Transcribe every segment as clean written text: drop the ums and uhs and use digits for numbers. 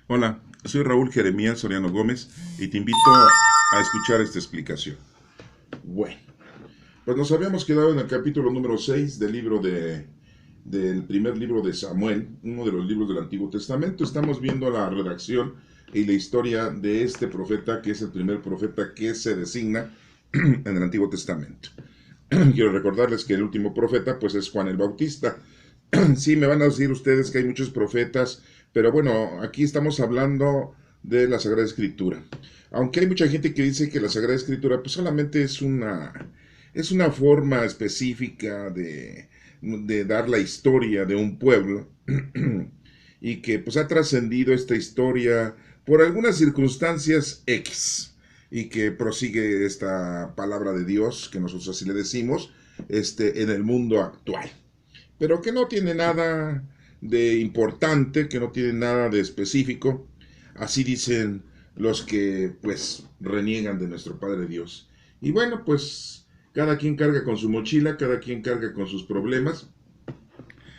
Hola, soy Raúl Jeremías Soriano Gómez y te invito a escuchar esta explicación. Bueno, pues nos habíamos quedado en el capítulo número 6 del primer libro de Samuel, uno de los libros del Antiguo Testamento. Estamos viendo la redacción y la historia de este profeta, que es el primer profeta que se designa en el Antiguo Testamento. Quiero recordarles que el último profeta pues es Juan el Bautista. Sí, me van a decir ustedes que hay muchos profetas, pero bueno, aquí estamos hablando de la Sagrada Escritura. Aunque hay mucha gente que dice que la Sagrada Escritura pues solamente es una forma específica de dar la historia de un pueblo y que pues ha trascendido esta historia por algunas circunstancias X y que prosigue esta palabra de Dios, que nosotros así le decimos, en el mundo actual, pero que no tiene nada de importante, que no tiene nada de específico. Así dicen los que pues reniegan de nuestro Padre Dios. Y bueno, pues cada quien carga con su mochila, cada quien carga con sus problemas,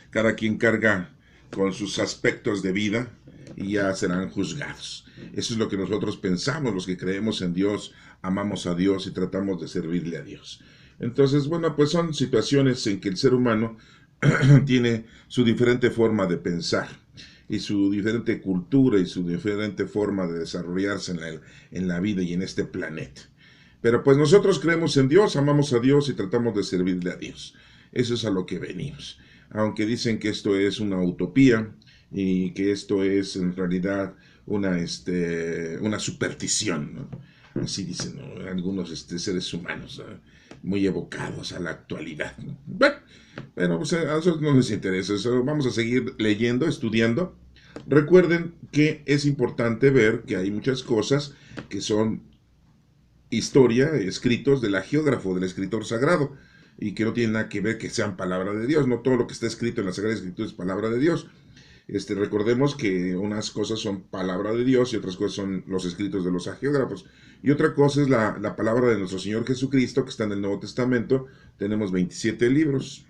cada quien carga con sus aspectos de vida y ya serán juzgados. Eso es lo que nosotros pensamos, los que creemos en Dios, amamos a Dios y tratamos de servirle a Dios. Entonces, bueno, pues son situaciones en que el ser humano tiene su diferente forma de pensar y su diferente cultura y su diferente forma de desarrollarse en la vida y en este planeta. Pero pues nosotros creemos en Dios, amamos a Dios y tratamos de servirle a Dios. Eso es a lo que venimos. Aunque dicen que esto es una utopía y que esto es en realidad una superstición, ¿no? Así dicen, ¿no? Algunos seres humanos, ¿no? Muy evocados a la actualidad, ¿no? Bueno, pero pues, a nosotros no les interesa eso. Vamos a seguir leyendo, estudiando. Recuerden que es importante ver que hay muchas cosas que son historia, escritos del agiógrafo, del escritor sagrado, y que no tienen nada que ver que sean palabra de Dios. No todo lo que está escrito en la Sagrada Escritura es palabra de Dios. Recordemos que unas cosas son palabra de Dios y otras cosas son los escritos de los agiógrafos. Y otra cosa es la palabra de nuestro Señor Jesucristo, que está en el Nuevo Testamento. Tenemos 27 libros.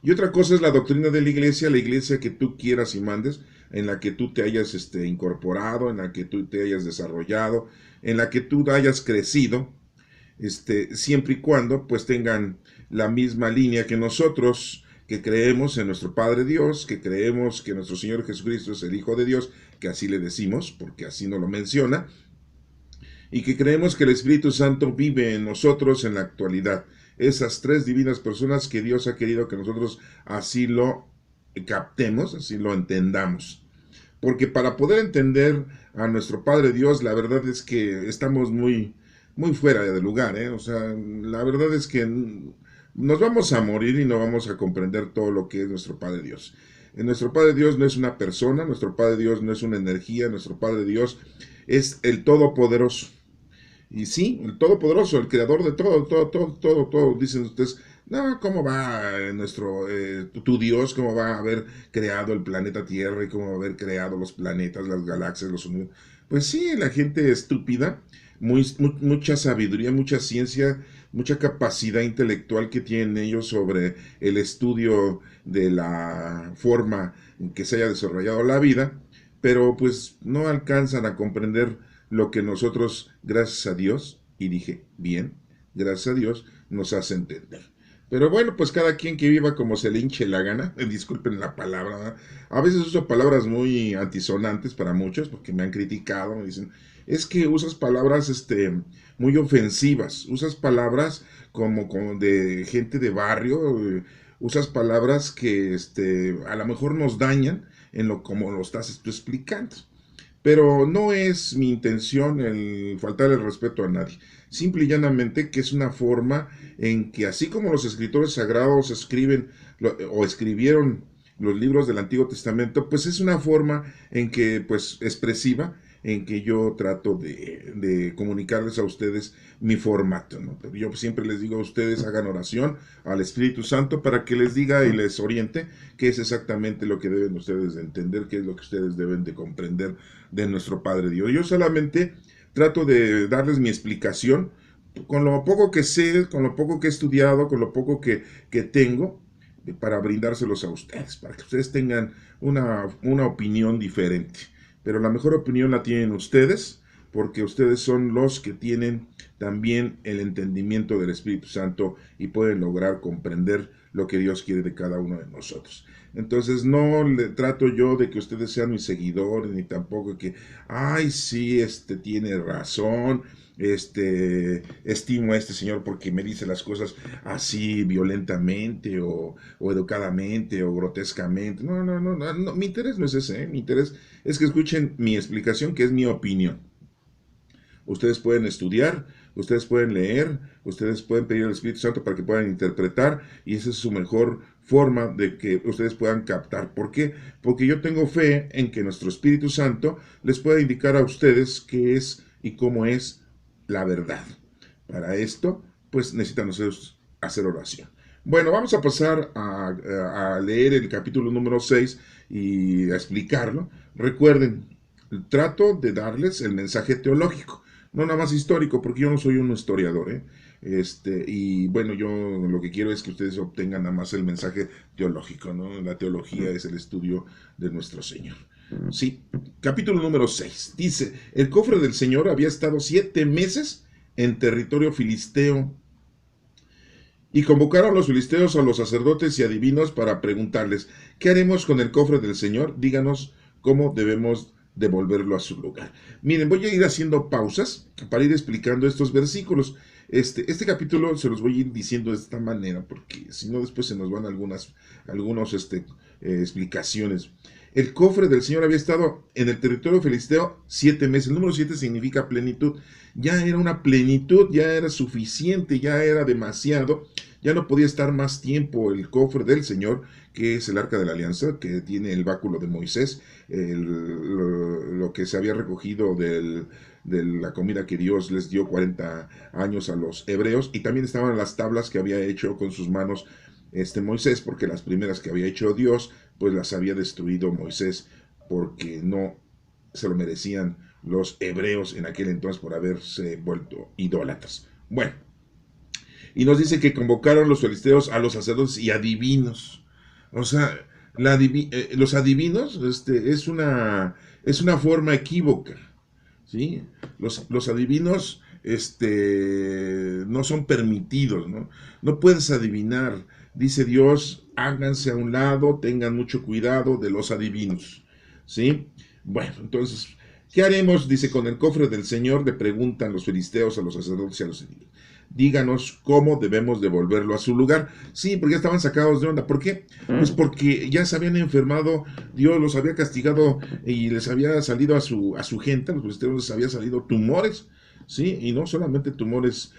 Y otra cosa es la doctrina de la iglesia que tú quieras y mandes, en la que tú te hayas incorporado, en la que tú te hayas desarrollado, en la que tú hayas crecido, siempre y cuando pues tengan la misma línea que nosotros, que creemos en nuestro Padre Dios, que creemos que nuestro Señor Jesucristo es el Hijo de Dios, que así le decimos, porque así nos lo menciona, y que creemos que el Espíritu Santo vive en nosotros en la actualidad. Esas tres divinas personas que Dios ha querido que nosotros así lo captemos, así lo entendamos. Porque para poder entender a nuestro Padre Dios, la verdad es que estamos muy fuera de lugar, ¿eh? O sea, la verdad es que nos vamos a morir y no vamos a comprender todo lo que es nuestro Padre Dios. Nuestro Padre Dios no es una persona, nuestro Padre Dios no es una energía, nuestro Padre Dios es el Todopoderoso. Y sí, el Todopoderoso, el Creador de todo. Dicen ustedes, no, ¿cómo va tu Dios, cómo va a haber creado el planeta Tierra y cómo va a haber creado los planetas, las galaxias, los universos? Pues sí, la gente estúpida, mucha sabiduría, mucha ciencia, mucha capacidad intelectual que tienen ellos sobre el estudio de la forma en que se haya desarrollado la vida, pero pues no alcanzan a comprender lo que nosotros, gracias a Dios, y dije, bien, gracias a Dios, nos hace entender. Pero bueno, pues cada quien que viva como se le hinche la gana, disculpen la palabra, ¿verdad? A veces uso palabras muy antisonantes para muchos, porque me han criticado, me dicen, es que usas palabras muy ofensivas, usas palabras como de gente de barrio, usas palabras que a lo mejor nos dañan en lo como lo estás tú explicando. Pero no es mi intención el faltar el respeto a nadie. Simple y llanamente que es una forma en que así como los escritores sagrados escriben o escribieron los libros del Antiguo Testamento, pues es una forma en que, pues, expresiva, en que yo trato de comunicarles a ustedes mi formato, ¿no? Yo siempre les digo a ustedes, hagan oración al Espíritu Santo para que les diga y les oriente qué es exactamente lo que deben ustedes de entender, qué es lo que ustedes deben de comprender de nuestro Padre Dios. Yo solamente trato de darles mi explicación con lo poco que sé, con lo poco que he estudiado, con lo poco que tengo, para brindárselos a ustedes, para que ustedes tengan una opinión diferente. pero la mejor opinión la tienen ustedes, porque ustedes son los que tienen también el entendimiento del Espíritu Santo y pueden lograr comprender lo que Dios quiere de cada uno de nosotros. Entonces no le trato yo de que ustedes sean mis seguidores, ni tampoco que, ay, sí, tiene razón, estimo a este señor porque me dice las cosas así violentamente o educadamente o grotescamente. No, no, no, no, no, mi interés no es ese, ¿eh? Mi interés es que escuchen mi explicación, que es mi opinión. Ustedes pueden estudiar, ustedes pueden leer, ustedes pueden pedir al Espíritu Santo para que puedan interpretar y esa es su mejor forma de que ustedes puedan captar. ¿Por qué? Porque yo tengo fe en que nuestro Espíritu Santo les pueda indicar a ustedes qué es y cómo es la verdad. Para esto, pues necesitan ustedes hacer oración. Bueno, vamos a pasar a leer el capítulo número 6 y a explicarlo. Recuerden, trato de darles el mensaje teológico, no nada más histórico, porque yo no soy un historiador, ¿eh? Y bueno, yo lo que quiero es que ustedes obtengan nada más el mensaje teológico, ¿no? La teología es el estudio de nuestro Señor. Sí, capítulo número 6. Dice, el cofre del Señor había estado 7 meses en territorio filisteo. Y convocaron los filisteos a los sacerdotes y adivinos para preguntarles, ¿qué haremos con el cofre del Señor? Díganos cómo debemos devolverlo a su lugar. Miren, voy a ir haciendo pausas para ir explicando estos versículos. Este capítulo se los voy a ir diciendo de esta manera, porque si no después se nos van algunas explicaciones. El cofre del Señor había estado en el territorio filisteo 7 meses. El número 7 significa plenitud. Ya era una plenitud, ya era suficiente, ya era demasiado. Ya no podía estar más tiempo el cofre del Señor, que es el arca de la alianza, que tiene el báculo de Moisés, lo que se había recogido de la comida que Dios les dio 40 años a los hebreos, y también estaban las tablas que había hecho con sus manos Moisés, porque las primeras que había hecho Dios, pues las había destruido Moisés, porque no se lo merecían los hebreos en aquel entonces por haberse vuelto idólatras. Bueno, y nos dice que convocaron los filisteos a los sacerdotes y adivinos. O sea, los adivinos es una forma equívoca. ¿Sí? Los adivinos no son permitidos, ¿no? No puedes adivinar. Dice Dios, háganse a un lado, tengan mucho cuidado de los adivinos. ¿Sí? Bueno, entonces, ¿qué haremos? Dice, con el cofre del Señor le preguntan los filisteos a los sacerdotes y a los adivinos. Díganos cómo debemos devolverlo a su lugar. Sí, porque ya estaban sacados de onda. ¿Por qué? Pues porque ya se habían enfermado, Dios los había castigado y les había salido a su gente, a los filisteos les había salido tumores. Sí, y no solamente tumores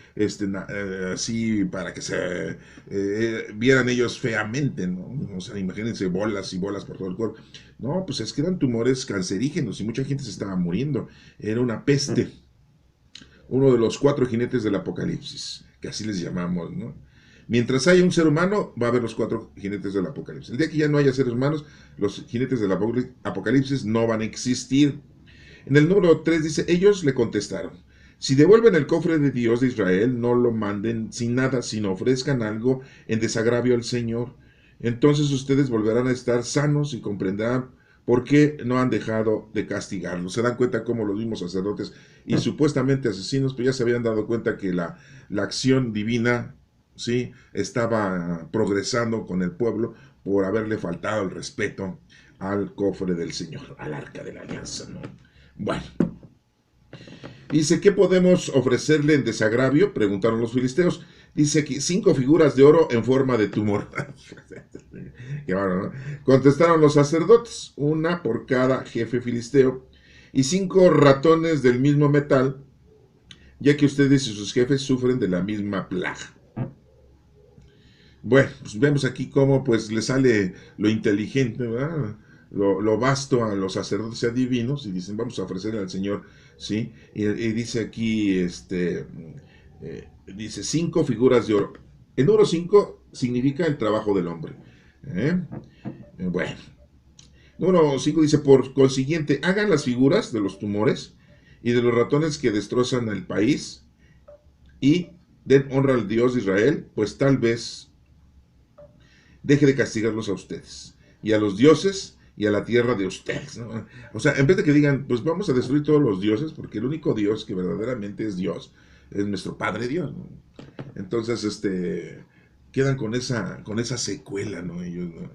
así para que se vieran ellos feamente, ¿no? O sea, imagínense bolas y bolas por todo el cuerpo. No, pues es que eran tumores cancerígenos y mucha gente se estaba muriendo. Era una peste. Uno de los 4 jinetes del Apocalipsis, que así les llamamos, ¿no? Mientras haya un ser humano, va a haber los 4 jinetes del Apocalipsis. El día que ya no haya seres humanos, los jinetes del Apocalipsis no van a existir. En el número 3 dice, ellos le contestaron, si devuelven el cofre de Dios de Israel, no lo manden sin nada, sino ofrezcan algo en desagravio al Señor. Entonces ustedes volverán a estar sanos y comprenderán por qué no han dejado de castigarlos. Se dan cuenta cómo los mismos sacerdotes y supuestamente asesinos, pues ya se habían dado cuenta que la acción divina, ¿sí?, estaba progresando con el pueblo por haberle faltado el respeto al cofre del Señor, al arca de la alianza, ¿no? Bueno, dice, ¿qué podemos ofrecerle en desagravio? Preguntaron los filisteos. Dice aquí, 5 figuras de oro en forma de tumor. Qué bueno, ¿no? Contestaron los sacerdotes, una por cada jefe filisteo, y 5 ratones del mismo metal, ya que ustedes y sus jefes sufren de la misma plaga. Bueno, pues vemos aquí cómo pues le sale lo inteligente, ¿verdad? Lo vasto a los sacerdotes y adivinos, y dicen, vamos a ofrecerle al Señor, ¿sí? Y dice aquí, dice 5 figuras de oro. El número 5 significa el trabajo del hombre. Bueno, número 5 dice, por consiguiente, hagan las figuras de los tumores y de los ratones que destrozan el país y den honra al Dios de Israel, pues tal vez deje de castigarlos a ustedes y a los dioses y a la tierra de ustedes, ¿no? O sea, en vez de que digan, pues vamos a destruir todos los dioses, porque el único Dios que verdaderamente es Dios es nuestro Padre Dios, ¿no? Entonces, quedan con esa secuela, ¿no? Ellos, ¿no?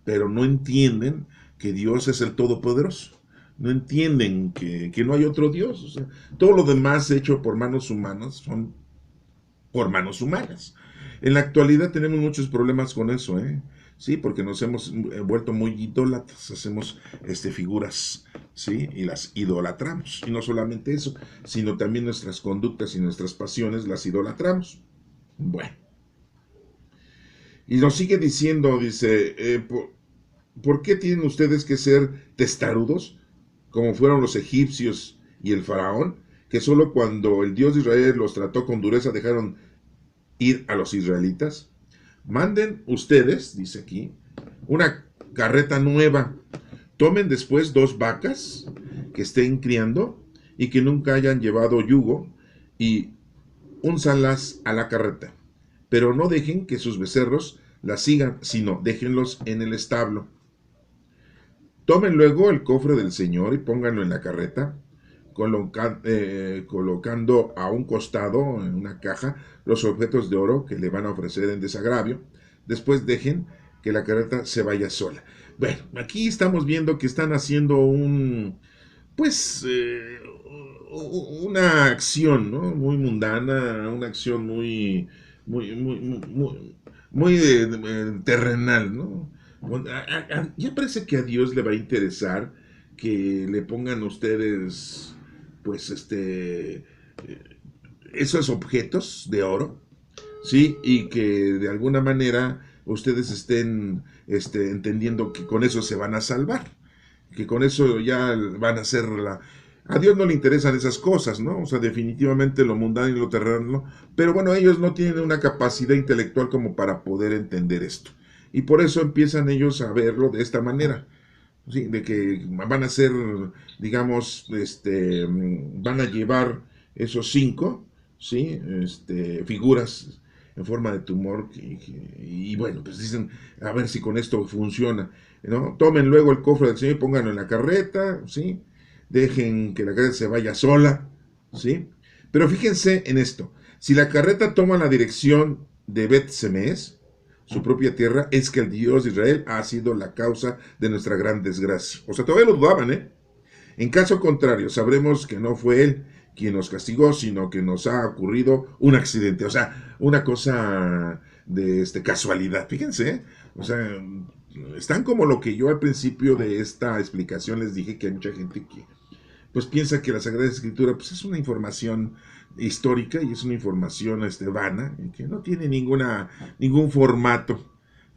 Pero no entienden que Dios es el Todopoderoso. No entienden que no hay otro Dios. O sea, todo lo demás hecho por manos humanas son por manos humanas. En la actualidad tenemos muchos problemas con eso, ¿eh? Sí, porque nos hemos vuelto muy idólatras, hacemos figuras, ¿sí? Y las idolatramos. Y no solamente eso, sino también nuestras conductas y nuestras pasiones las idolatramos. Bueno, y nos sigue diciendo, dice, ¿por qué tienen ustedes que ser testarudos, como fueron los egipcios y el faraón, que solo cuando el Dios de Israel los trató con dureza dejaron ir a los israelitas? Manden ustedes, dice aquí, una carreta nueva. Tomen después 2 vacas que estén criando y que nunca hayan llevado yugo y únzalas a la carreta. Pero no dejen que sus becerros las sigan, sino déjenlos en el establo. Tomen luego el cofre del Señor y pónganlo en la carreta, colocando a un costado en una caja los objetos de oro que le van a ofrecer en desagravio. Después dejen que la carreta se vaya sola. Bueno, aquí estamos viendo que están haciendo una acción, ¿no? Muy mundana, una acción muy, muy, muy, muy terrenal, ¿no? Bueno, ya parece que a Dios le va a interesar que le pongan ustedes, pues, esos objetos de oro, ¿sí? Y que de alguna manera ustedes estén, entendiendo que con eso se van a salvar, que con eso ya van a ser la... A Dios no le interesan esas cosas, ¿no? O sea, definitivamente lo mundano y lo terreno, pero bueno, ellos no tienen una capacidad intelectual como para poder entender esto. Y por eso empiezan ellos a verlo de esta manera, ¿sí? De que van a ser, digamos, van a llevar esos 5, ¿sí? Figuras en forma de tumor y bueno, pues dicen, a ver si con esto funciona, ¿no? Tomen luego el cofre del Señor y pónganlo en la carreta, ¿sí? Dejen que la carreta se vaya sola, ¿sí? Pero fíjense en esto, si la carreta toma la dirección de Bet Semes, su propia tierra, es que el Dios de Israel ha sido la causa de nuestra gran desgracia. O sea, todavía lo dudaban, ¿eh? En caso contrario, sabremos que no fue Él quien nos castigó, sino que nos ha ocurrido un accidente. O sea, una cosa de casualidad. Fíjense, ¿eh? O sea, están como lo que yo al principio de esta explicación les dije, que hay mucha gente que pues piensa que la Sagrada Escritura pues es una información histórica y es una información vana, y que no tiene ningún formato,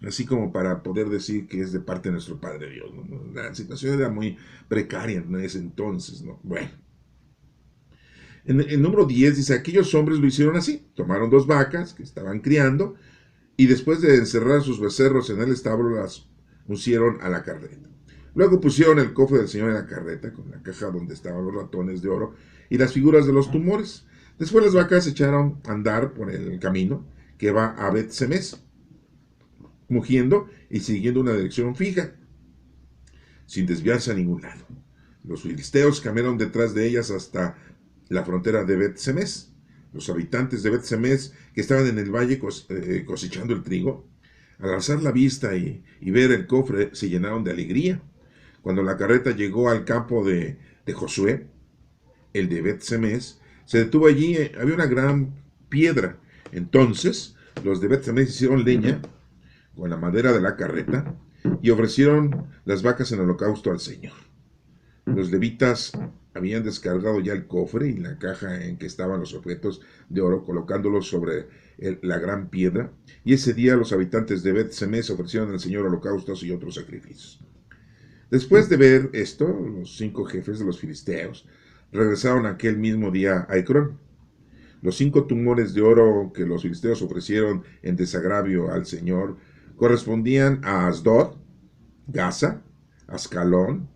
así como para poder decir que es de parte de nuestro Padre Dios, ¿no? La situación era muy precaria en ese entonces, ¿no? Bueno, en el número 10 dice, aquellos hombres lo hicieron así, tomaron 2 vacas que estaban criando y después de encerrar sus becerros en el establo las pusieron a la carreta. Luego pusieron el cofre del Señor en la carreta, con la caja donde estaban los ratones de oro y las figuras de los tumores. Después las vacas se echaron a andar por el camino que va a Bet Semes, mugiendo y siguiendo una dirección fija, sin desviarse a ningún lado. Los filisteos caminaron detrás de ellas hasta la frontera de Bet Semes. Los habitantes de Bet Semes, que estaban en el valle cosechando el trigo, al alzar la vista y ver el cofre, se llenaron de alegría. Cuando la carreta llegó al campo de Josué, el de Bet Semes, se detuvo allí, había una gran piedra. Entonces los de Bet Semes hicieron leña con la madera de la carreta y ofrecieron las vacas en holocausto al Señor. Los levitas habían descargado ya el cofre y la caja en que estaban los objetos de oro, colocándolos sobre la gran piedra, y ese día los habitantes de Bet Semes ofrecieron al Señor holocaustos y otros sacrificios. Después de ver esto, los 5 jefes de los filisteos regresaron aquel mismo día a Ecrón. Los 5 tumores de oro que los filisteos ofrecieron en desagravio al Señor correspondían a Asdod, Gaza, Ascalón,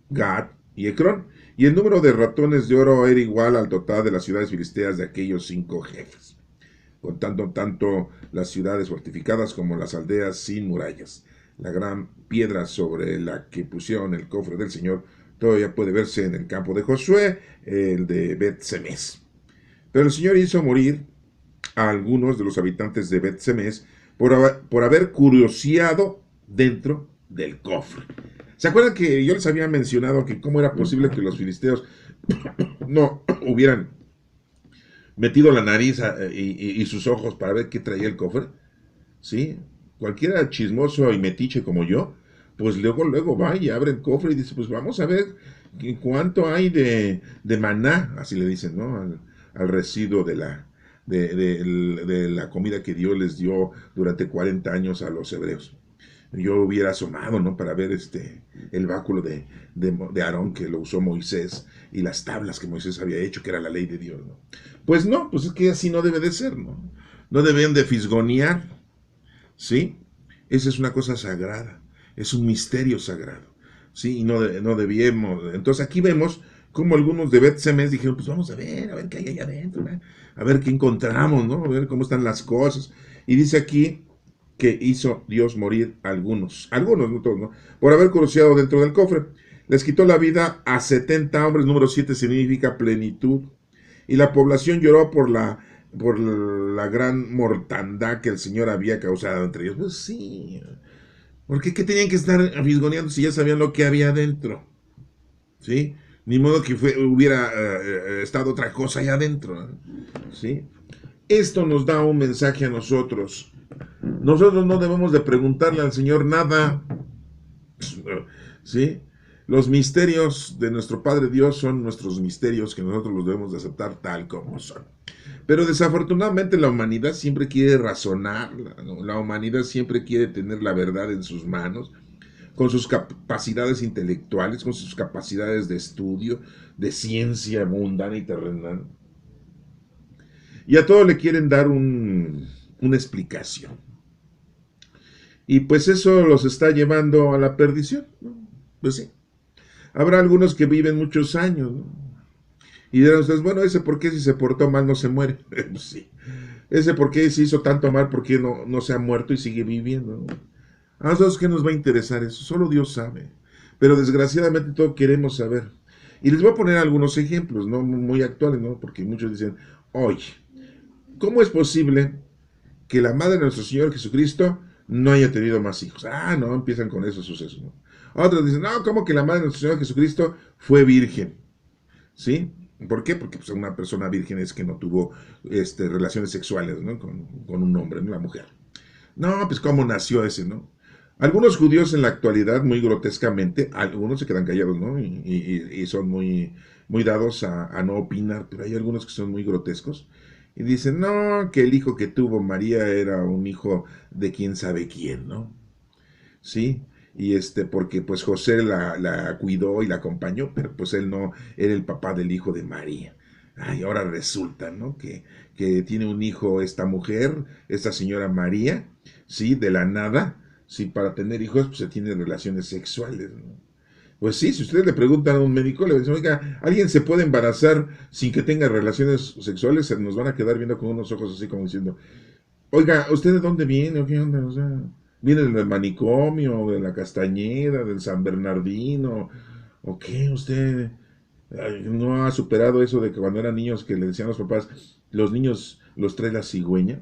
Gad y Ecrón, y el número de ratones de oro era igual al total de las ciudades filisteas de aquellos 5 jefes, contando tanto las ciudades fortificadas como las aldeas sin murallas. la gran piedra sobre la que pusieron el cofre del Señor, todavía puede verse en el campo de Josué, el de Bet-Semes. Pero el Señor hizo morir a algunos de los habitantes de Bet-Semes por haber curioseado dentro del cofre. ¿Se acuerdan que yo les había mencionado que cómo era posible que los filisteos no hubieran metido la nariz y sus ojos para ver qué traía el cofre? ¿Sí? Cualquiera chismoso y metiche como yo, pues luego va y abre el cofre y dice, pues vamos a ver cuánto hay de maná, así le dicen, ¿no? Al residuo de la comida que Dios les dio durante 40 años a los hebreos. Yo hubiera asomado, ¿no? Para ver el báculo de Aarón que lo usó Moisés y las tablas que Moisés había hecho, que era la ley de Dios, ¿no? Pues no, pues es que así no debe de ser, ¿no? No deben de fisgonear, ¿sí? Esa es una cosa sagrada, es un misterio sagrado, ¿sí? Y no debíamos. Entonces aquí vemos cómo algunos de Bet-Semes dijeron, pues vamos a ver qué hay allá adentro, ¿no? A ver qué encontramos, ¿no? A ver cómo están las cosas. Y dice aquí que hizo Dios morir a algunos, no todos, ¿no? Por haber curioseado dentro del cofre. Les quitó la vida a 70 hombres, número 7 significa plenitud. Y la población lloró por la gran mortandad que el Señor había causado entre ellos. Pues sí, porque ¿qué tenían que estar fisgoneando si ya sabían lo que había adentro? ¿Sí? Ni modo que hubiera estado otra cosa allá adentro. ¿Sí? Esto nos da un mensaje a nosotros. Nosotros no debemos de preguntarle al Señor nada. ¿Sí? Los misterios de nuestro Padre Dios son nuestros misterios que nosotros los debemos de aceptar tal como son. Pero desafortunadamente la humanidad siempre quiere razonar, ¿no? La humanidad siempre quiere tener la verdad en sus manos, con sus capacidades intelectuales, con sus capacidades de estudio, de ciencia mundana y terrenal. Y a todo le quieren dar una explicación. Y pues eso los está llevando a la perdición, ¿no? Pues sí. Habrá algunos que viven muchos años, ¿no? Y dirán ustedes, bueno, ese por qué si se portó mal no se muere. Pues sí. Ese por qué se hizo tanto mal, por qué no se ha muerto y sigue viviendo, ¿no? A nosotros, ¿qué nos va a interesar eso? Solo Dios sabe. Pero desgraciadamente todos queremos saber. Y les voy a poner algunos ejemplos, ¿no? Muy actuales, ¿no? Porque muchos dicen, oye, ¿cómo es posible que la madre de nuestro Señor Jesucristo no haya tenido más hijos? Ah, no, empiezan con esos sucesos, ¿no? Otros dicen, no, ¿cómo que la madre de nuestro Señor Jesucristo fue virgen? ¿Sí? ¿Por qué? Porque pues, una persona virgen es que no tuvo relaciones sexuales, ¿no? Con un hombre, ¿no? La mujer. No, pues cómo nació ese, ¿no? Algunos judíos en la actualidad, muy grotescamente, algunos se quedan callados, ¿no? Y son muy dados a no opinar, pero hay algunos que son muy grotescos. Y dicen, no, que el hijo que tuvo María era un hijo de quién sabe quién, ¿no? ¿Sí? Y porque pues José la cuidó y la acompañó, pero pues él no era el papá del hijo de María. Ay, ahora resulta, ¿no? Que tiene un hijo esta mujer, esta señora María, ¿sí? De la nada, sí, para tener hijos, pues se tienen relaciones sexuales, ¿no? Pues sí, si ustedes le preguntan a un médico, le dicen, oiga, ¿alguien se puede embarazar sin que tenga relaciones sexuales? Se nos van a quedar viendo con unos ojos así como diciendo, oiga, ¿usted de dónde viene? ¿O qué onda? O sea, ¿viene del manicomio, de la Castañeda, del San Bernardino? ¿O qué? ¿Usted no ha superado eso de que cuando eran niños que le decían a los papás, los niños los trae la cigüeña?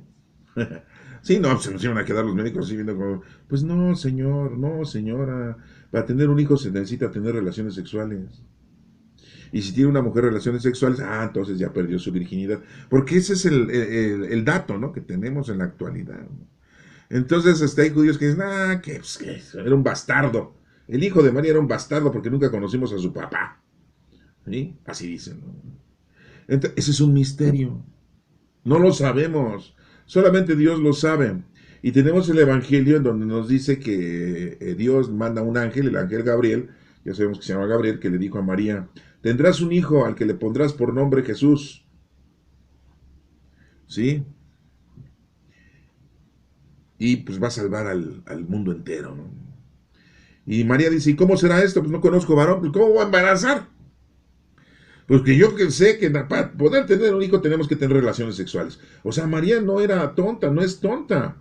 Sí, no, se nos iban a quedar los médicos así viendo como, pues no, señor, no, señora, para tener un hijo se necesita tener relaciones sexuales. Y si tiene una mujer relaciones sexuales, entonces ya perdió su virginidad. Porque ese es el dato, ¿no? Que tenemos en la actualidad, ¿no? Entonces, hay judíos que dicen, que era un bastardo. El hijo de María era un bastardo porque nunca conocimos a su papá. ¿Sí? Así dicen, ¿no? Entonces, ese es un misterio. No lo sabemos. Solamente Dios lo sabe. Y tenemos el Evangelio en donde nos dice que Dios manda un ángel, el ángel Gabriel, ya sabemos que se llama Gabriel, que le dijo a María, tendrás un hijo al que le pondrás por nombre Jesús. ¿Sí? Y pues va a salvar al mundo entero, ¿no? Y María dice, ¿y cómo será esto? Pues no conozco varón, pues ¿cómo voy a embarazar? Porque yo que sé que para poder tener un hijo tenemos que tener relaciones sexuales. O sea, María no era tonta, no es tonta.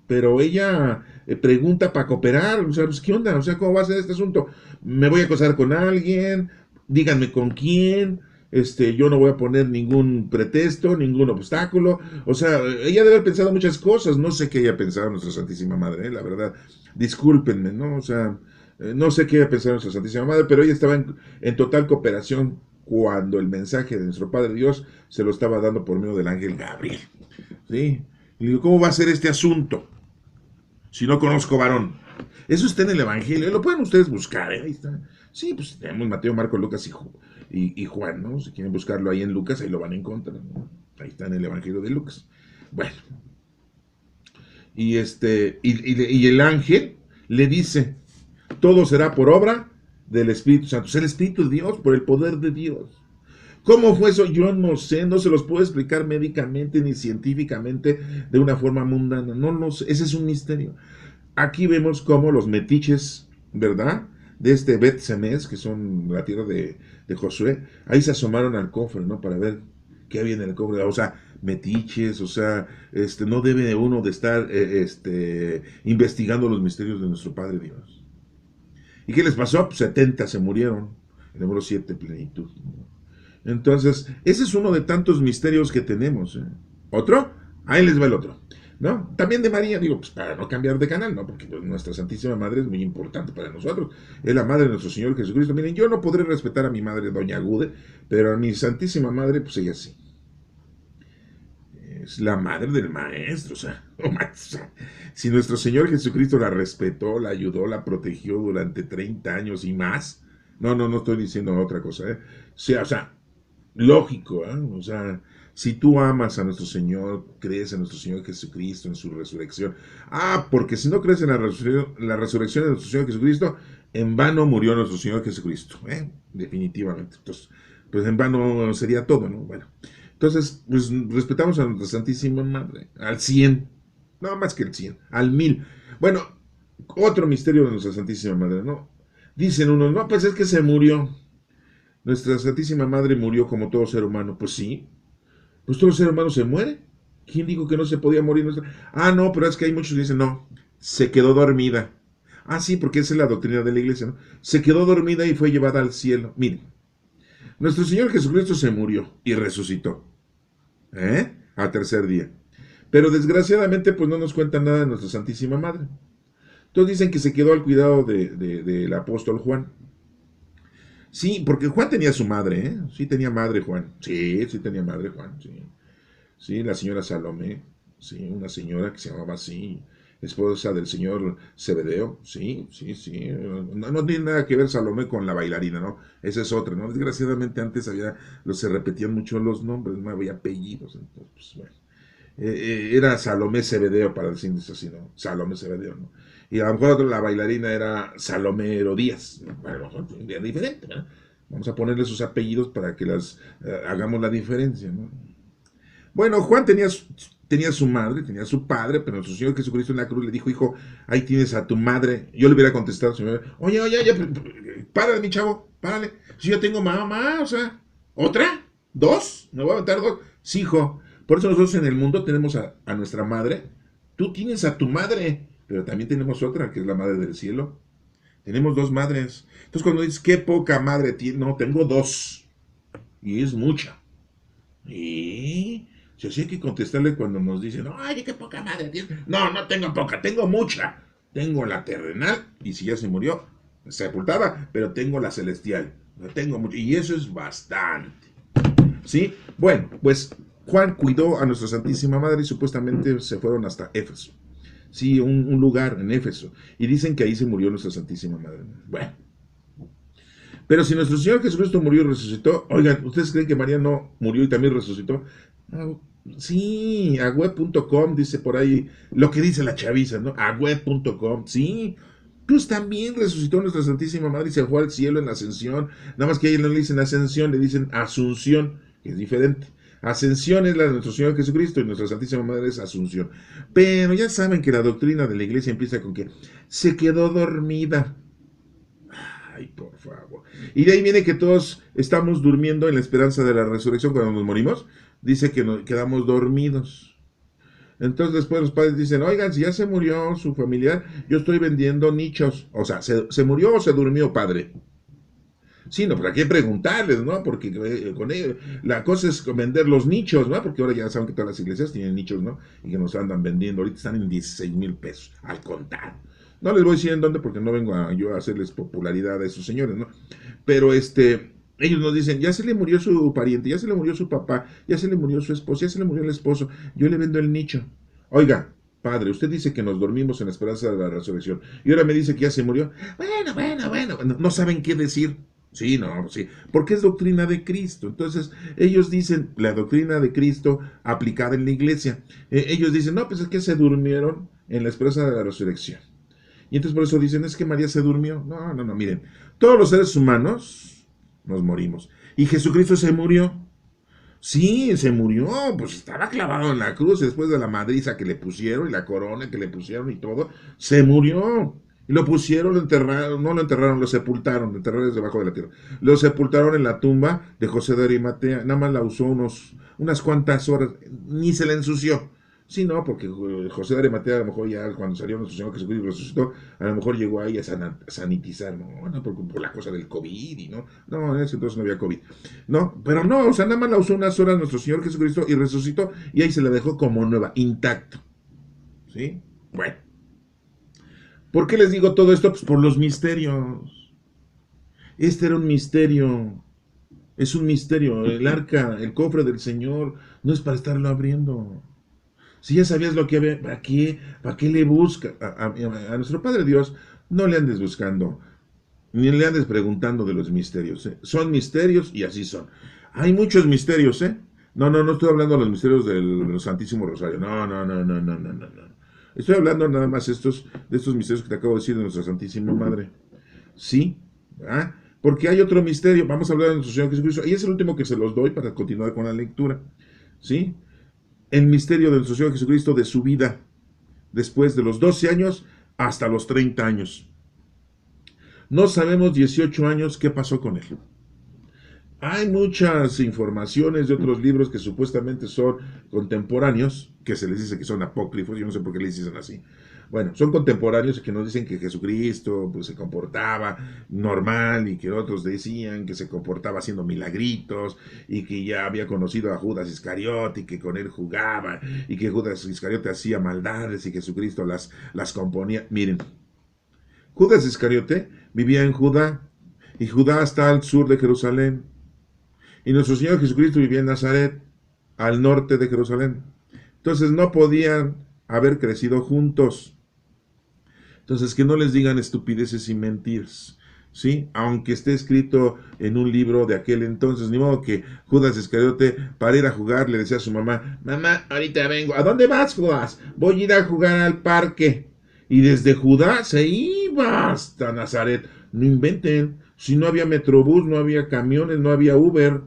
pero ella pregunta para cooperar, o sea, pues, ¿qué onda? O sea, ¿cómo va a ser este asunto? ¿Me voy a casar con alguien? Díganme con quién, yo no voy a poner ningún pretexto, ningún obstáculo, o sea, ella debe haber pensado muchas cosas, no sé qué haya pensado nuestra Santísima Madre, la verdad, discúlpenme, ¿no? O sea, no sé qué haya pensado nuestra Santísima Madre, pero ella estaba en total cooperación cuando el mensaje de nuestro Padre Dios se lo estaba dando por medio del ángel Gabriel, ¿sí? Y le digo, ¿cómo va a ser este asunto si no conozco varón? Eso está en el Evangelio, lo pueden ustedes buscar, ¿eh? Ahí está. Sí, pues tenemos Mateo, Marco, Lucas y Juan, ¿no? Si quieren buscarlo ahí en Lucas, ahí lo van a encontrar, ¿no? Ahí está en el Evangelio de Lucas. Bueno, y el ángel le dice, todo será por obra del Espíritu Santo. Es el Espíritu de Dios, por el poder de Dios. ¿Cómo fue eso? Yo no sé, no se los puedo explicar médicamente ni científicamente de una forma mundana. No lo sé, ese es un misterio. Aquí vemos cómo los metiches, ¿verdad? De Bet Semes, que son la tierra de Josué, ahí se asomaron al cofre, ¿no? Para ver qué había en el cofre. O sea, metiches, o sea, no debe uno de estar investigando los misterios de nuestro Padre Dios. ¿Y qué les pasó? Pues 70 se murieron. El número 7, plenitud. Entonces, ese es uno de tantos misterios que tenemos. ¿Eh? ¿Otro? Ahí les va el otro. ¿No? También de María, digo, pues para no cambiar de canal, ¿no? Porque pues, nuestra Santísima Madre es muy importante para nosotros. Es la madre de nuestro Señor Jesucristo. Miren, yo no podré respetar a mi madre, Doña Gude, pero a mi Santísima Madre, pues ella sí. Es la madre del maestro, o sea, si nuestro Señor Jesucristo la respetó, la ayudó, la protegió durante 30 años y más, no estoy diciendo otra cosa, ¿eh? O sea, lógico, ¿eh? O sea, si tú amas a nuestro Señor, crees en nuestro Señor Jesucristo, en su resurrección. Porque si no crees en la resurrección de nuestro Señor Jesucristo, en vano murió nuestro Señor Jesucristo, ¿eh? Definitivamente. Entonces, pues en vano sería todo, ¿no? Bueno, entonces, pues respetamos a nuestra Santísima Madre, al 100, no más que el 100, al 1000. Bueno, otro misterio de nuestra Santísima Madre, ¿no? Dicen unos, no, pues es que se murió. Nuestra Santísima Madre murió como todo ser humano. Pues sí, pues todo ser humano se muere. ¿Quién dijo que no se podía morir? No, pero es que hay muchos que dicen, no, se quedó dormida. Sí, porque esa es la doctrina de la iglesia, ¿no? Se quedó dormida y fue llevada al cielo. Miren, nuestro Señor Jesucristo se murió y resucitó, al tercer día. Pero desgraciadamente, pues no nos cuentan nada de nuestra Santísima Madre. Entonces dicen que se quedó al cuidado del apóstol Juan. Sí, porque Juan tenía su madre, ¿eh? Sí tenía madre Juan. Sí tenía madre Juan, sí. Sí, la señora Salomé, sí, una señora que se llamaba así, esposa del señor Zebedeo, sí. No tiene nada que ver Salomé con la bailarina, ¿no? Esa es otra, ¿no? Desgraciadamente antes se repetían mucho los nombres, no había apellidos, entonces, pues bueno. Era Salomé Zebedeo, para decirles así, ¿no? Salomé Zebedeo, ¿no? Y a lo mejor la bailarina era Salomé Herodías, ¿no? A lo mejor era diferente, ¿no? Vamos a ponerle sus apellidos para que hagamos la diferencia, ¿no? Bueno, Juan tenía su madre, tenía su padre, pero nuestro Señor Jesucristo en la cruz le dijo, hijo, ahí tienes a tu madre. Yo le hubiera contestado, señor, oye, párale, mi chavo, párale. Si yo tengo mamá, o sea, ¿otra? ¿Dos? ¿Me voy a aventar dos? Sí, hijo. Por eso nosotros en el mundo tenemos a nuestra madre. Tú tienes a tu madre, pero también tenemos otra, que es la madre del cielo. Tenemos dos madres. Entonces cuando dices, qué poca madre tiene, no, tengo dos. Y es mucha. Y si así hay que contestarle cuando nos dicen, ay, qué poca madre tienes. No tengo poca, tengo mucha. Tengo la terrenal, y si ya se murió, sepultada, pero tengo la celestial. Tengo mucho, y eso es bastante. ¿Sí? Bueno, pues Juan cuidó a nuestra Santísima Madre y supuestamente se fueron hasta Éfeso. Sí, un lugar en Éfeso. Y dicen que ahí se murió nuestra Santísima Madre. Bueno. Pero si nuestro Señor Jesucristo murió y resucitó, oigan, ¿ustedes creen que María no murió y también resucitó? Sí, a web.com dice por ahí lo que dice la chaviza, ¿no? A web.com, sí. Pues también resucitó nuestra Santísima Madre y se fue al cielo en la ascensión. Nada más que ahí no le dicen ascensión, le dicen asunción, que es diferente. Ascensión es la de nuestro Señor Jesucristo y nuestra Santísima Madre es asunción. Pero ya saben que la doctrina de la iglesia empieza con que se quedó dormida. Ay, por favor. Y de ahí viene que todos estamos durmiendo en la esperanza de la resurrección cuando nos morimos. Dice que nos quedamos dormidos. Entonces después los padres dicen, oigan, si ya se murió su familiar, yo estoy vendiendo nichos. O sea, ¿se murió o se durmió, padre? Sí, no, pero hay que preguntarles, ¿no? Porque con ellos, la cosa es vender los nichos, ¿no? Porque ahora ya saben que todas las iglesias tienen nichos, ¿no? Y que nos andan vendiendo. Ahorita están en 16,000 pesos al contar. No les voy a decir en dónde porque no vengo yo a hacerles popularidad a esos señores, ¿no? Pero ellos nos dicen, ya se le murió su pariente, ya se le murió su papá, ya se le murió su esposo, ya se le murió el esposo, yo le vendo el nicho. Oiga, padre, usted dice que nos dormimos en la esperanza de la resurrección y ahora me dice que ya se murió. Bueno, no saben qué decir. Sí, no, sí, porque es doctrina de Cristo. Entonces, ellos dicen la doctrina de Cristo aplicada en la iglesia. Ellos dicen, no, pues es que se durmieron en la esperanza de la resurrección. Y entonces por eso dicen, es que María se durmió. No, miren, todos los seres humanos nos morimos. Y Jesucristo se murió. Sí, se murió, pues estaba clavado en la cruz después de la madriza que le pusieron y la corona que le pusieron y todo. Se murió. Y lo pusieron, lo enterraron, no lo enterraron, lo sepultaron, lo enterraron debajo de la tierra. Lo sepultaron en la tumba de José de Arimatea. Nada más la usó unas cuantas horas, ni se la ensució. Sí, no, porque José de Arimatea a lo mejor ya cuando salió nuestro Señor Jesucristo y resucitó, a lo mejor llegó ahí a sanitizar, no, por la cosa del COVID y no, en ese entonces no había COVID. No, pero no, o sea, nada más la usó unas horas nuestro Señor Jesucristo y resucitó y ahí se la dejó como nueva, intacto. ¿Sí? Bueno. ¿Por qué les digo todo esto? Pues por los misterios. Este era un misterio. Es un misterio. El arca, el cofre del Señor, no es para estarlo abriendo. Si ya sabías lo que había, ¿para qué? ¿Para qué le busca? A nuestro Padre Dios no le andes buscando, ni le andes preguntando de los misterios. ¿Eh? Son misterios y así son. Hay muchos misterios, ¿eh? No estoy hablando de los misterios del Santísimo Rosario. No. Estoy hablando nada más de estos misterios que te acabo de decir de nuestra Santísima Madre. Sí, ¿verdad? Porque hay otro misterio. Vamos a hablar de nuestro Señor Jesucristo. Y es el último que se los doy para continuar con la lectura. ¿Sí? El misterio de nuestro Señor Jesucristo, de su vida, después de los 12 años hasta los 30 años. No sabemos 18 años qué pasó con él. Hay muchas informaciones de otros libros que supuestamente son contemporáneos, que se les dice que son apócrifos, yo no sé por qué les dicen así. Bueno, son contemporáneos que nos dicen que Jesucristo pues, se comportaba normal y que otros decían que se comportaba haciendo milagritos y que ya había conocido a Judas Iscariote y que con él jugaba y que Judas Iscariote hacía maldades y Jesucristo las componía. Miren, Judas Iscariote vivía en Judá y Judá está al sur de Jerusalén. Y nuestro Señor Jesucristo vivía en Nazaret, al norte de Jerusalén. Entonces no podían haber crecido juntos. Entonces que no les digan estupideces y mentiras. ¿Sí? Aunque esté escrito en un libro de aquel entonces, ni modo que Judas Iscariote para ir a jugar le decía a su mamá, mamá, ahorita vengo. ¿A dónde vas, Judas? Voy a ir a jugar al parque. Y desde Judá se iba hasta Nazaret. No inventen. Si no había metrobús, no había camiones, no había Uber.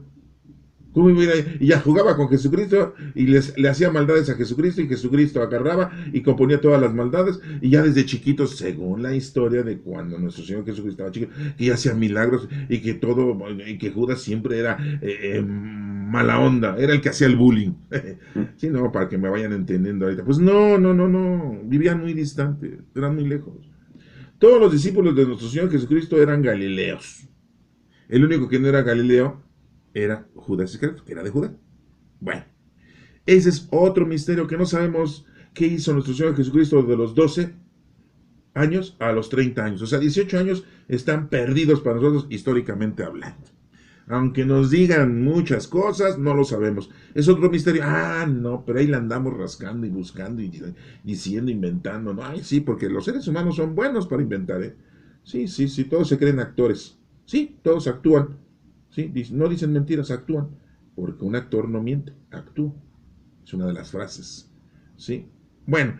¿Cómo iba a ir? Y ya jugaba con Jesucristo y le hacía maldades a Jesucristo y Jesucristo agarraba y componía todas las maldades y ya desde chiquitos, según la historia de cuando nuestro Señor Jesucristo estaba chiquito, que ya hacía milagros y que todo, y que Judas siempre era mala onda, era el que hacía el bullying. Sí, no, para que me vayan entendiendo ahorita. Pues no, vivían muy distantes, eran muy lejos. Todos los discípulos de nuestro Señor Jesucristo eran galileos. El único que no era Galileo era Judas Iscariote, que era de Judá. Bueno, ese es otro misterio que no sabemos qué hizo nuestro Señor Jesucristo de los 12 años a los 30 años. O sea, 18 años están perdidos para nosotros históricamente hablando. Aunque nos digan muchas cosas, no lo sabemos. Es otro misterio. No, pero ahí la andamos rascando y buscando y diciendo, inventando. No, ay, sí, porque los seres humanos son buenos para inventar, ¿eh? Sí, todos se creen actores. Sí, todos actúan. Sí, no dicen mentiras, actúan. Porque un actor no miente, actúa. Es una de las frases. Sí. Bueno,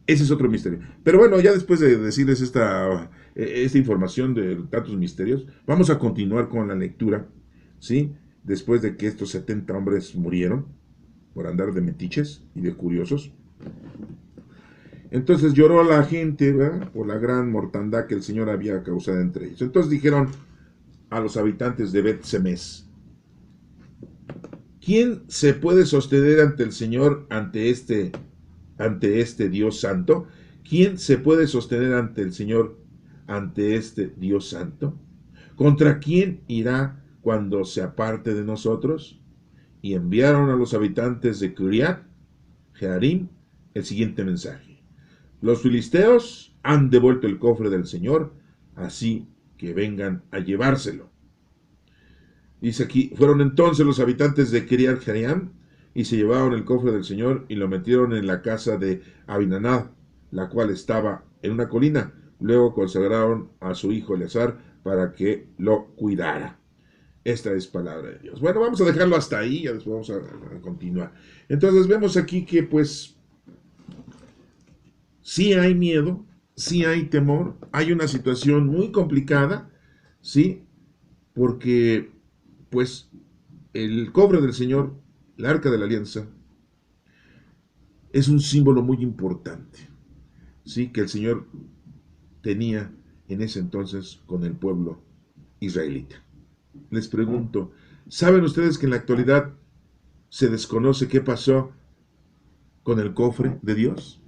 ese es otro misterio. Pero bueno, ya después de decirles esta información de tantos misterios, vamos a continuar con la lectura. ¿Sí? Después de que estos 70 hombres murieron por andar de metiches y de curiosos. Entonces lloró la gente, ¿verdad? Por la gran mortandad que el Señor había causado entre ellos. Entonces dijeron a los habitantes de Bet-Semes, ¿quién se puede sostener ante el Señor ante este ante este Dios santo? ¿Quién se puede sostener ante el Señor, ante este Dios santo? ¿Contra quién irá cuando se aparte de nosotros? Y enviaron a los habitantes de Kiriat Jearim el siguiente mensaje: los filisteos han devuelto el cofre del Señor, así que vengan a llevárselo. Dice aquí: fueron entonces los habitantes de Kiriat Jearim y se llevaron el cofre del Señor y lo metieron en la casa de Abinadab, la cual estaba en una colina. Luego consagraron a su hijo Eleazar para que lo cuidara. Esta es palabra de Dios. Bueno, vamos a dejarlo hasta ahí, ya después vamos a continuar. Entonces vemos aquí que pues sí hay miedo, sí hay temor, hay una situación muy complicada, ¿sí? Porque pues el cofre del Señor, el arca de la alianza, es un símbolo muy importante, ¿sí? Que el Señor tenía en ese entonces con el pueblo israelita. Les pregunto, ¿saben ustedes que en la actualidad se desconoce qué pasó con el cofre de Dios?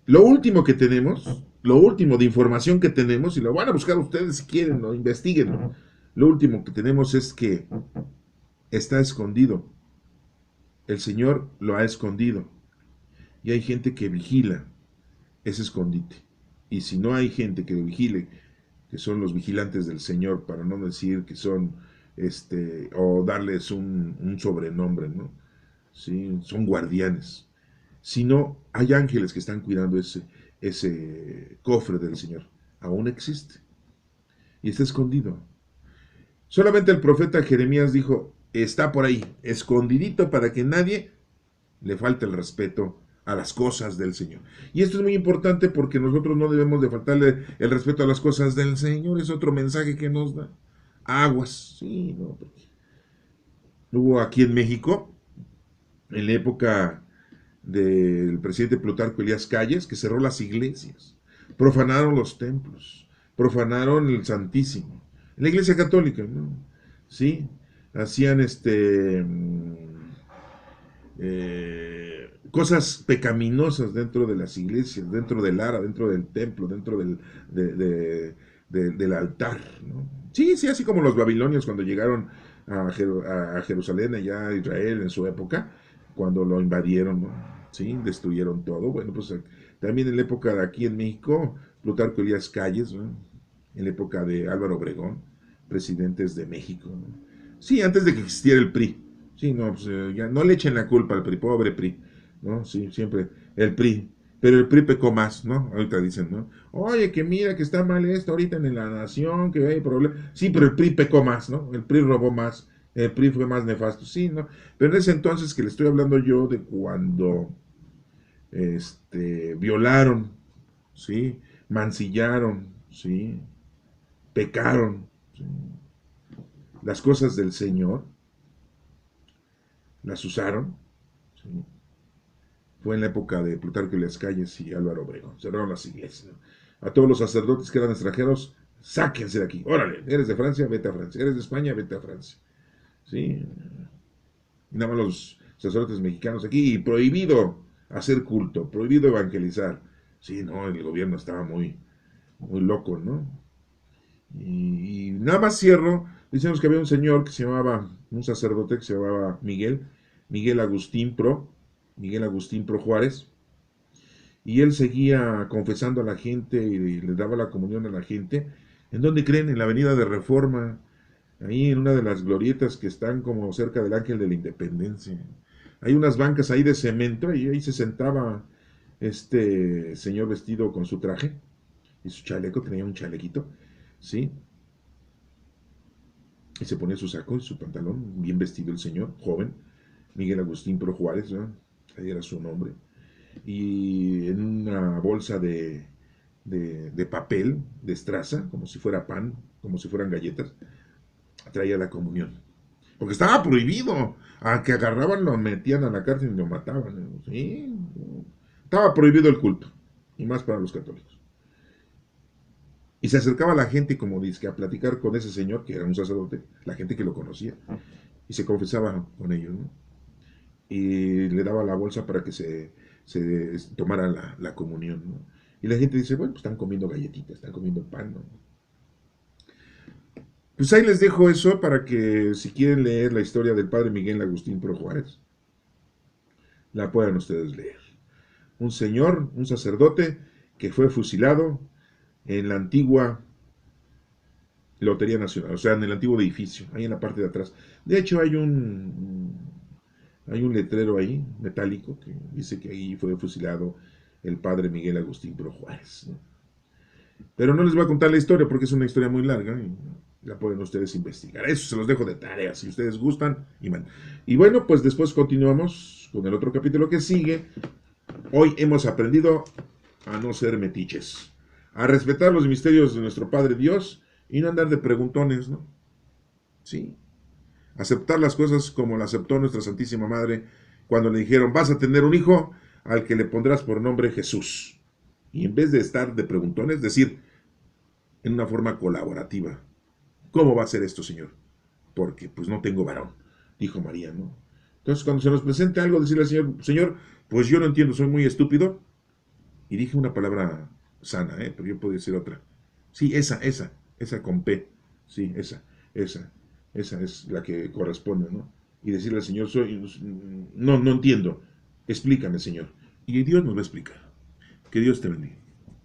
Lo último que tenemos, lo último de información que tenemos, y lo van a buscar ustedes si quieren, o investiguen, lo último que tenemos es que está escondido. El Señor lo ha escondido. Y hay gente que vigila ese escondite. Y si no hay gente que lo vigile, que son los vigilantes del Señor, para no decir que son, o darles un sobrenombre, ¿no? ¿Sí? Son guardianes. Si no, hay ángeles que están cuidando ese cofre del Señor. Aún existe. Y está escondido. Solamente el profeta Jeremías dijo: está por ahí, escondidito para que nadie le falte el respeto a las cosas del Señor. Y esto es muy importante porque nosotros no debemos de faltarle el respeto a las cosas del Señor. Es otro mensaje que nos da. Aguas. Sí, no. Hubo aquí en México, en la época del presidente Plutarco Elías Calles, que cerró las iglesias, profanaron los templos, profanaron el Santísimo. La iglesia católica, ¿no? Sí, hacían cosas pecaminosas dentro de las iglesias, dentro del ara, dentro del templo, dentro del altar, ¿no? Sí, sí, así como los babilonios cuando llegaron a Jerusalén, allá a Israel en su época, cuando lo invadieron, ¿no? Sí, destruyeron todo. Bueno, pues también en la época de aquí en México, Plutarco Elías Calles, ¿no? En la época de Álvaro Obregón, presidentes de México, ¿no? Sí, antes de que existiera el PRI. Sí, no, pues ya no le echen la culpa al PRI, pobre PRI, ¿no? Sí, siempre el PRI. Pero el PRI pecó más, ¿no? Ahorita dicen, ¿no? Oye, que mira que está mal esto ahorita en la nación, que hay problemas. Sí, pero el PRI pecó más, ¿no? El PRI robó más, el PRI fue más nefasto, sí, ¿no? Pero en ese entonces que le estoy hablando yo de cuando violaron, ¿sí? Mancillaron, ¿sí? Pecaron, ¿sí? Las cosas del Señor, las usaron, ¿sí? Fue en la época de Plutarco Elías Calles y Álvaro Obregón. Cerraron las iglesias, ¿no? A todos los sacerdotes que eran extranjeros, sáquense de aquí. Órale, eres de Francia, vete a Francia. Eres de España, vete a Francia. ¿Sí? Y nada más los sacerdotes mexicanos aquí. Y prohibido hacer culto, prohibido evangelizar. Sí, no, el gobierno estaba muy, muy loco, ¿no? Y nada más cierro. Decimos que había un señor que se llamaba, un sacerdote que se llamaba Miguel Agustín Pro, Miguel Agustín Pro Juárez, y él seguía confesando a la gente y le daba la comunión a la gente. ¿En dónde creen? En la avenida de Reforma, ahí en una de las glorietas que están como cerca del Ángel de la Independencia. Hay unas bancas ahí de cemento y ahí se sentaba este señor vestido con su traje y su chaleco, tenía un chalequito, ¿sí? Y se ponía su saco y su pantalón, bien vestido el señor, joven, Miguel Agustín Pro Juárez, ¿no? Ahí era su nombre. Y en una bolsa de papel, de estraza, como si fuera pan, como si fueran galletas, traía la comunión. Porque estaba prohibido. A que agarraban, lo metían a la cárcel y lo mataban. ¿Sí? Estaba prohibido el culto. Y más para los católicos. Y se acercaba la gente, como dice, a platicar con ese señor, que era un sacerdote, la gente que lo conocía. Y se confesaba con ellos, ¿no? y le daba la bolsa para que se tomara la comunión, ¿no? Y la gente dice, bueno, pues están comiendo galletitas, están comiendo pan, ¿no? Pues ahí les dejo eso para que si quieren leer la historia del padre Miguel Agustín Pro Juárez, la puedan ustedes leer. Un señor, un sacerdote que fue fusilado en la antigua Lotería Nacional, o sea, en el antiguo edificio, ahí en la parte de atrás. De hecho, hay un letrero ahí, metálico, que dice que ahí fue fusilado el padre Miguel Agustín Pro Juárez, ¿no? Pero no les voy a contar la historia porque es una historia muy larga y la pueden ustedes investigar. Eso se los dejo de tarea, si ustedes gustan. Y bueno, pues después continuamos con el otro capítulo que sigue. Hoy hemos aprendido a no ser metiches, a respetar los misterios de nuestro Padre Dios y no andar de preguntones, ¿no? Sí. Aceptar las cosas como la aceptó nuestra Santísima Madre cuando le dijeron, vas a tener un hijo al que le pondrás por nombre Jesús. Y en vez de estar de preguntones, decir en una forma colaborativa, ¿cómo va a ser esto, Señor? Porque pues no tengo varón, dijo María, ¿no? Entonces cuando se nos presente algo, decirle al Señor, Señor, pues yo no entiendo, soy muy estúpido. Y dije una palabra sana, ¿eh? Pero yo podría decir otra. Sí, esa con P. Sí, esa es la que corresponde, ¿no? Y decirle al Señor, no entiendo, explícame, Señor. Y Dios nos va a explicar. Que Dios te bendiga.